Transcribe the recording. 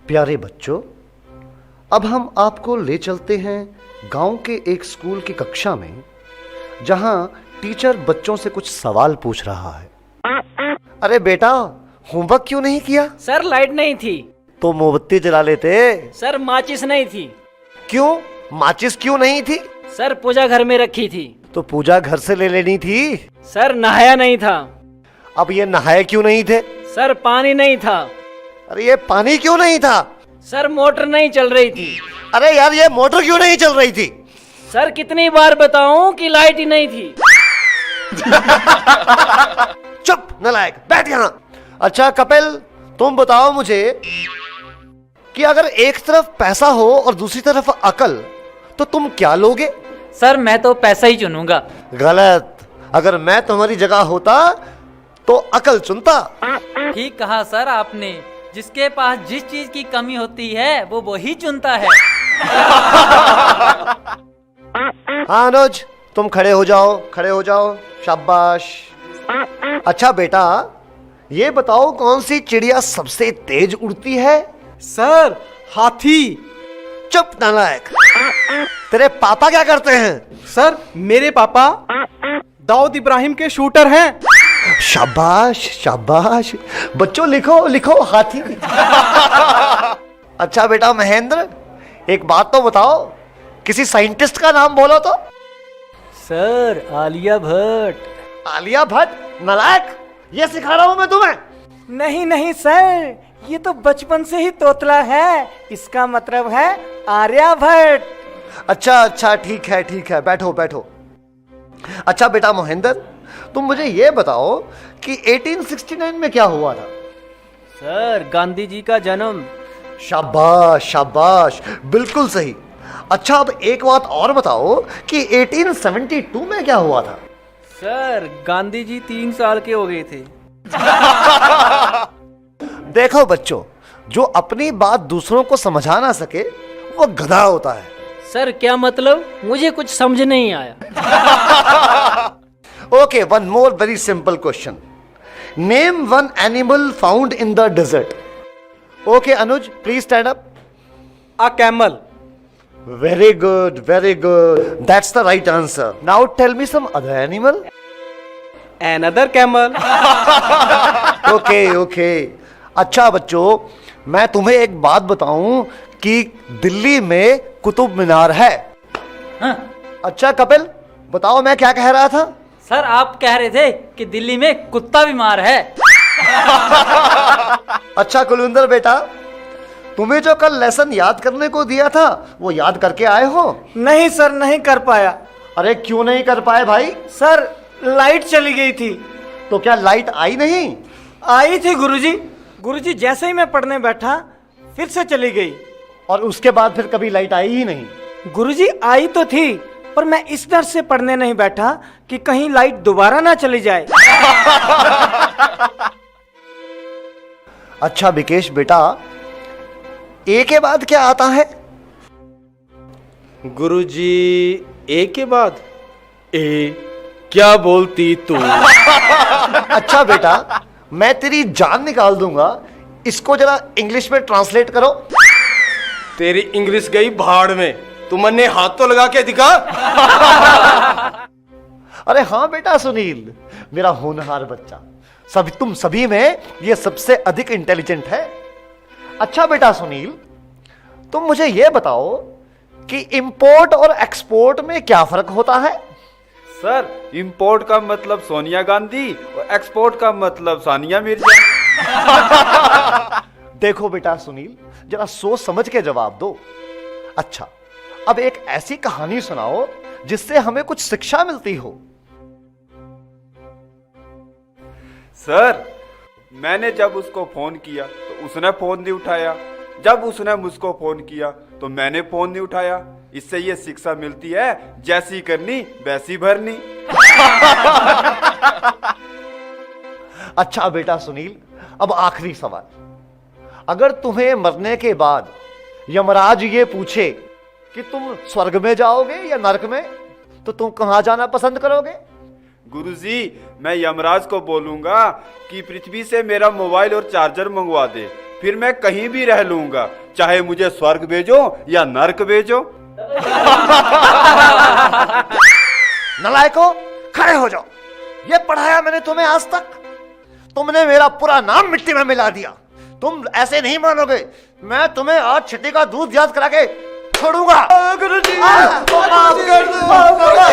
प्यारे बच्चों, अब हम आपको ले चलते हैं गांव के एक स्कूल की कक्षा में, जहां टीचर बच्चों से कुछ सवाल पूछ रहा है। अरे बेटा, होमवर्क क्यों नहीं किया? सर लाइट नहीं थी। तो मोमबत्ती जला लेते। सर माचिस नहीं थी। क्यों? माचिस क्यों नहीं थी? सर पूजा घर में रखी थी। तो पूजा घर से ले लेनी थी। सर नहाया नहीं था। अब ये नहाए क्यों नहीं थे? सर पानी नहीं था। अरे ये पानी क्यों नहीं था? सर मोटर नहीं चल रही थी। अरे यार, ये मोटर क्यों नहीं चल रही थी? सर कितनी बार बताऊं कि लाइट ही नहीं थी। चुप नालायक, बैठ यहां। अच्छा कपिल, तुम बताओ मुझे कि अगर एक तरफ पैसा हो और दूसरी तरफ अकल, तो तुम क्या लोगे? सर मैं तो पैसा ही चुनूंगा। गलत। अगर मैं तुम्हारी जगह होता तो अकल चुनता। ठीक कहा सर आपने, जिसके पास जिस चीज की कमी होती है वो वही चुनता है। हाँ अनुज, तुम खड़े हो जाओ, खड़े हो जाओ, शाबाश। अच्छा बेटा, ये बताओ कौन सी चिड़िया सबसे तेज उड़ती है? सर हाथी। चुप नालायक। तेरे पापा क्या करते हैं? सर मेरे पापा दाऊद इब्राहिम के शूटर हैं। शाबाश शाबाश। बच्चों लिखो लिखो, हाथी। अच्छा बेटा महेंद्र, एक बात तो बताओ, किसी साइंटिस्ट का नाम बोलो तो। सर आलिया भट्ट। आलिया भट्ट? नालायक, ये सिखा रहा हूं मैं तुम्हें। नहीं नहीं सर, ये तो बचपन से ही तोतला है, इसका मतलब है आर्यभट्ट। अच्छा अच्छा, ठीक है, बैठो बैठो। अच्छा बेटा मोहिंदर, तुम मुझे ये बताओ कि 1869 में क्या हुआ था? सर गांधी जी का जन्म। शाबाश शाबाश, बिल्कुल सही। अच्छा अब एक बात और बताओ कि 1872 में क्या हुआ था? सर गांधी जी 3 साल के हो गए थे। देखो बच्चों, जो अपनी बात दूसरों को समझा ना सके वो गधा होता है। सर क्या मतलब? मुझे कुछ समझ नहीं आया। Okay, one more very simple question. Name one animal found in the desert. Okay Anuj, please stand up. A camel. Very good, that's the right answer. Now tell me some other animal. Another camel. Okay. अच्छा बच्चों, मैं तुम्हें एक बात बताऊं कि दिल्ली में कुतुब मीनार है। हाँ। अच्छा कपिल, बताओ मैं क्या कह रहा था? सर आप कह रहे थे कि दिल्ली में कुत्ता बीमार है। अच्छा कुलविंदर बेटा, तुम्हें जो कल लेसन याद करने को दिया था वो याद करके आए हो? नहीं सर, नहीं कर पाया। अरे क्यों नहीं कर पाए भाई? सर लाइट चली गई थी। तो क्या लाइट आई नहीं? आई थी गुरुजी जैसे ही मैं पढ़ने बैठा फिर से चली गई। और उसके बाद फिर कभी लाइट आई ही नहीं? गुरुजी आई तो थी, पर मैं इस डर से पढ़ने नहीं बैठा कि कहीं लाइट दोबारा ना चली जाए। अच्छा विकेश बेटा, ए के बाद क्या आता है? गुरुजी ए के बाद ए, क्या बोलती तू? अच्छा बेटा, मैं तेरी जान निकाल दूंगा, इसको जरा इंग्लिश में ट्रांसलेट करो। तेरी इंग्लिश गई भाड़ में, तुमने हाथ तो लगा के दिखा। अरे हाँ बेटा सुनील, मेरा होनहार बच्चा, तुम सभी में ये सबसे अधिक इंटेलिजेंट है। अच्छा बेटा सुनील, तुम मुझे ये बताओ कि इंपोर्ट और एक्सपोर्ट में क्या फर्क होता है? सर इंपोर्ट का मतलब सोनिया गांधी और एक्सपोर्ट का मतलब सानिया मिर्जा। देखो बेटा सुनील, जरा सोच समझ के जवाब दो। अच्छा, अब एक ऐसी कहानी सुनाओ जिससे हमें कुछ शिक्षा मिलती हो। सर मैंने जब उसको फोन किया तो उसने फोन नहीं उठाया, जब उसने मुझको फोन किया तो मैंने फोन नहीं उठाया। इससे ये शिक्षा मिलती है, जैसी करनी वैसी भरनी। अच्छा बेटा सुनील, अब आखिरी सवाल। अगर तुम्हें मरने के बाद यमराज ये पूछे कि तुम स्वर्ग में जाओगे या नरक में, तो तुम कहां जाना पसंद करोगे? गुरुजी मैं यमराज को बोलूंगा कि पृथ्वी से मेरा मोबाइल और चार्जर मंगवा दे, फिर मैं कहीं भी रह लूंगा, चाहे मुझे स्वर्ग भेजो या नर्क भेजो। नलायको, खड़े हो जाओ। ये पढ़ाया मैंने तुम्हें आज तक, तुमने मेरा पूरा नाम मिट्टी में मिला दिया। तुम ऐसे नहीं मानोगे, मैं तुम्हें आज छठी का दूध याद करा के छोड़ूंगा। गुरुजी, माफ कर दो।